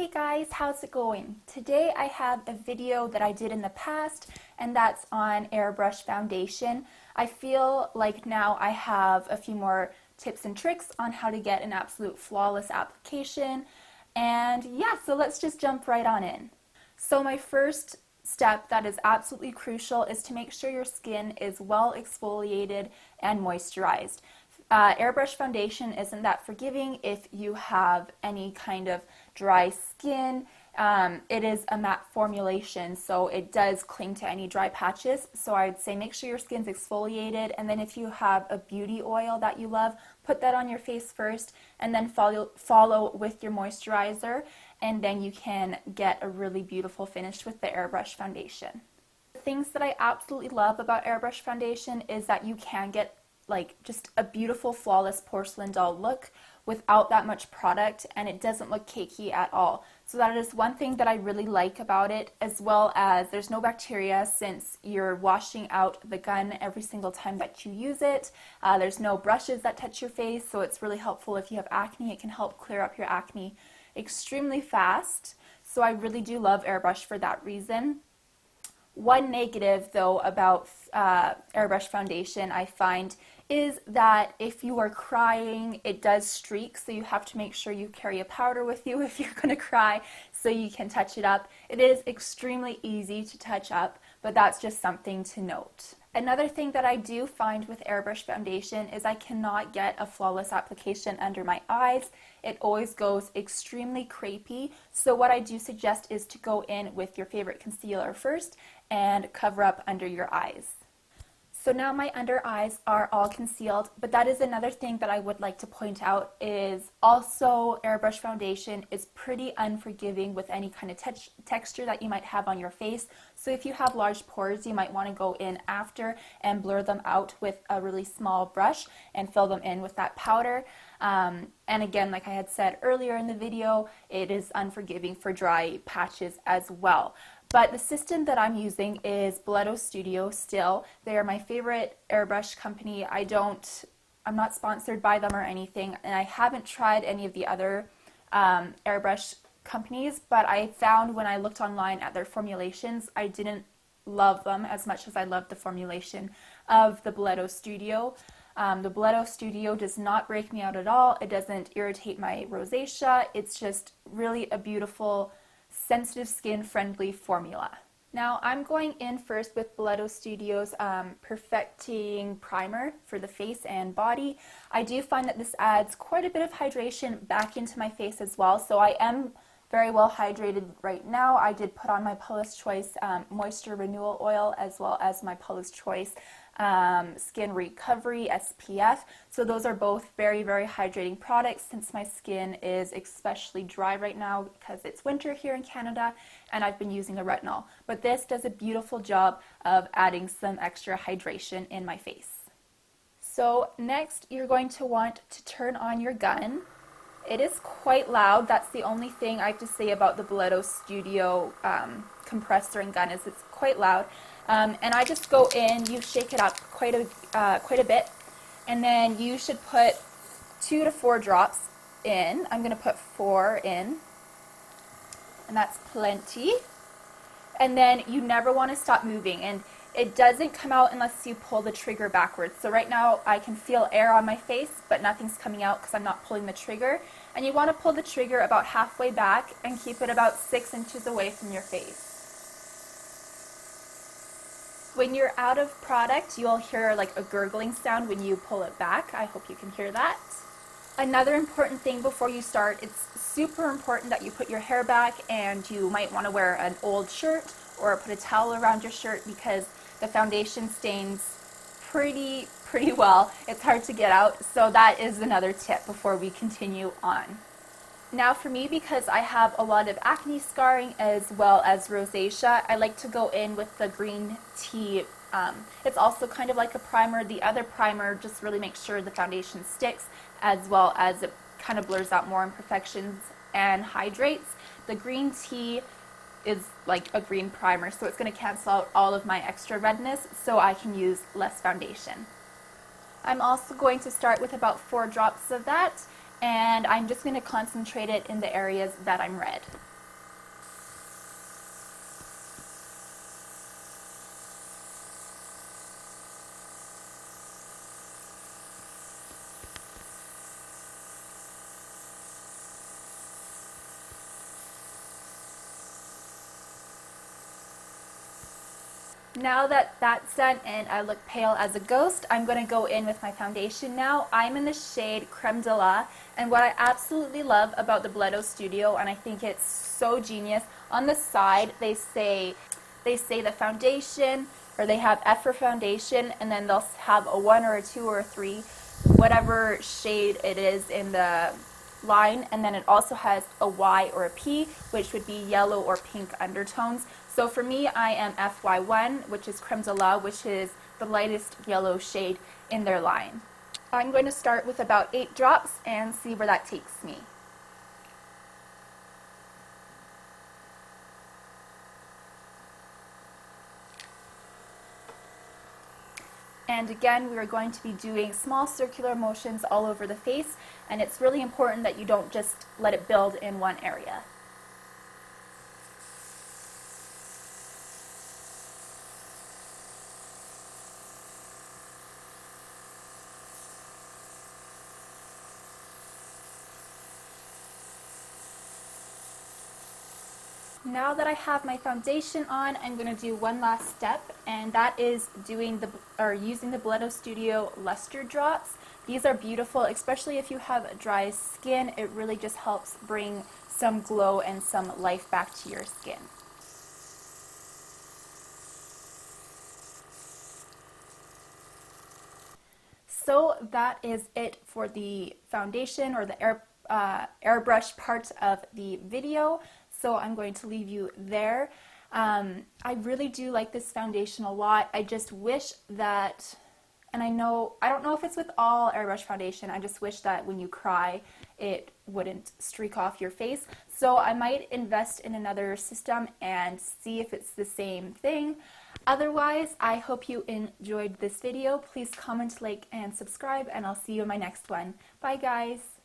Hey guys, how's it going? Today I have a video that I did in the past, and that's on Airbrush Foundation. I feel like now I have a few more tips and tricks on how to get an absolute flawless application. And yeah, so let's just jump right on in. So my first step that is absolutely crucial is to make sure your skin is well exfoliated and moisturized. Airbrush Foundation isn't that forgiving if you have any kind of dry skin. It is a matte formulation, so it does cling to any dry patches. So I'd say make sure your skin's exfoliated, and then if you have a beauty oil that you love, put that on your face first, and then follow with your moisturizer, and then you can get a really beautiful finish with the Airbrush Foundation. The things that I absolutely love about Airbrush Foundation is that you can get like just a beautiful flawless porcelain doll look without that much product, and it doesn't look cakey at all. So that is one thing that I really like about it, as well as there's no bacteria since you're washing out the gun every single time that you use it. There's no brushes that touch your face, so it's really helpful if you have acne. It can help clear up your acne extremely fast. So I really do love Airbrush for that reason. One negative though about Airbrush Foundation I find is that if you are crying, it does streak, so you have to make sure you carry a powder with you if you're going to cry so you can touch it up. It is extremely easy to touch up, but that's just something to note. Another thing that I do find with Airbrush Foundation is I cannot get a flawless application under my eyes. It always goes extremely crepey, so what I do suggest is to go in with your favorite concealer first and cover up under your eyes. So now my under eyes are all concealed, but that is another thing that I would like to point out is also Airbrush Foundation is pretty unforgiving with any kind of texture that you might have on your face. So if you have large pores, you might want to go in after and blur them out with a really small brush and fill them in with that powder. And again, like I had said earlier in the video, it is unforgiving for dry patches as well. But the system that I'm using is Blotto Studio still. They are my favorite airbrush company. I'm not sponsored by them or anything, and I haven't tried any of the other airbrush companies, but I found when I looked online at their formulations, I didn't love them as much as I loved the formulation of the Blotto Studio. The Blotto Studio does not break me out at all. It doesn't irritate my rosacea. It's just really a beautiful, sensitive skin friendly formula. Now I'm going in first with Blotto Studio's Perfecting Primer for the face and body. I do find that this adds quite a bit of hydration back into my face as well, so I am very well hydrated right now. I did put on my Paula's Choice Moisture Renewal Oil as well as my Paula's Choice Skin Recovery SPF. So those are both very, very hydrating products since my skin is especially dry right now because it's winter here in Canada and I've been using a retinol. But this does a beautiful job of adding some extra hydration in my face. So next you're going to want to turn on your gun. It is quite loud. That's the only thing I have to say about the Blotto Studio compressor and gun is it's quite loud. And I just go in, you shake it up quite a bit, and then you should put 2 to 4 drops in. I'm going to put 4 in, and that's plenty. And then you never want to stop moving, and it doesn't come out unless you pull the trigger backwards. So right now I can feel air on my face, but nothing's coming out because I'm not pulling the trigger. And you want to pull the trigger about halfway back and keep it about 6 inches away from your face. When you're out of product, you'll hear like a gurgling sound when you pull it back. I hope you can hear that. Another important thing before you start, it's super important that you put your hair back, and you might want to wear an old shirt or put a towel around your shirt because the foundation stains pretty well. It's hard to get out, so that is another tip before we continue on. Now for me, because I have a lot of acne scarring as well as rosacea, I like to go in with the green tea. It's also kind of like a primer. The other primer just really makes sure the foundation sticks, as well as it kind of blurs out more imperfections and hydrates. The green tea is like a green primer, so it's going to cancel out all of my extra redness so I can use less foundation. I'm also going to start with about 4 drops of that, and I'm just going to concentrate it in the areas that I'm red. Now that that's done and I look pale as a ghost, I'm going to go in with my foundation now. I'm in the shade Creme de la, and what I absolutely love about the Blendo Studio, and I think it's so genius, on the side they say the foundation, or they have F for foundation, and then they'll have a 1 or a 2 or a 3, whatever shade it is in the line, and then it also has a Y or a P, which would be yellow or pink undertones. So for me, I am FY1, which is Creme de la, which is the lightest yellow shade in their line. I'm going to start with about 8 drops and see where that takes me. And again, we are going to be doing small circular motions all over the face, and it's really important that you don't just let it build in one area. Now that I have my foundation on, I'm going to do one last step, and that is using the Blendo Studio Luster Drops. These are beautiful, especially if you have dry skin. It really just helps bring some glow and some life back to your skin. So that is it for the foundation, or the airbrush part of the video. So I'm going to leave you there. I really do like this foundation a lot. I just wish that, and I don't know if it's with all airbrush foundation, I just wish that when you cry it wouldn't streak off your face. So I might invest in another system and see if it's the same thing. Otherwise, I hope you enjoyed this video. Please comment, like, and subscribe, and I'll see you in my next one. Bye guys!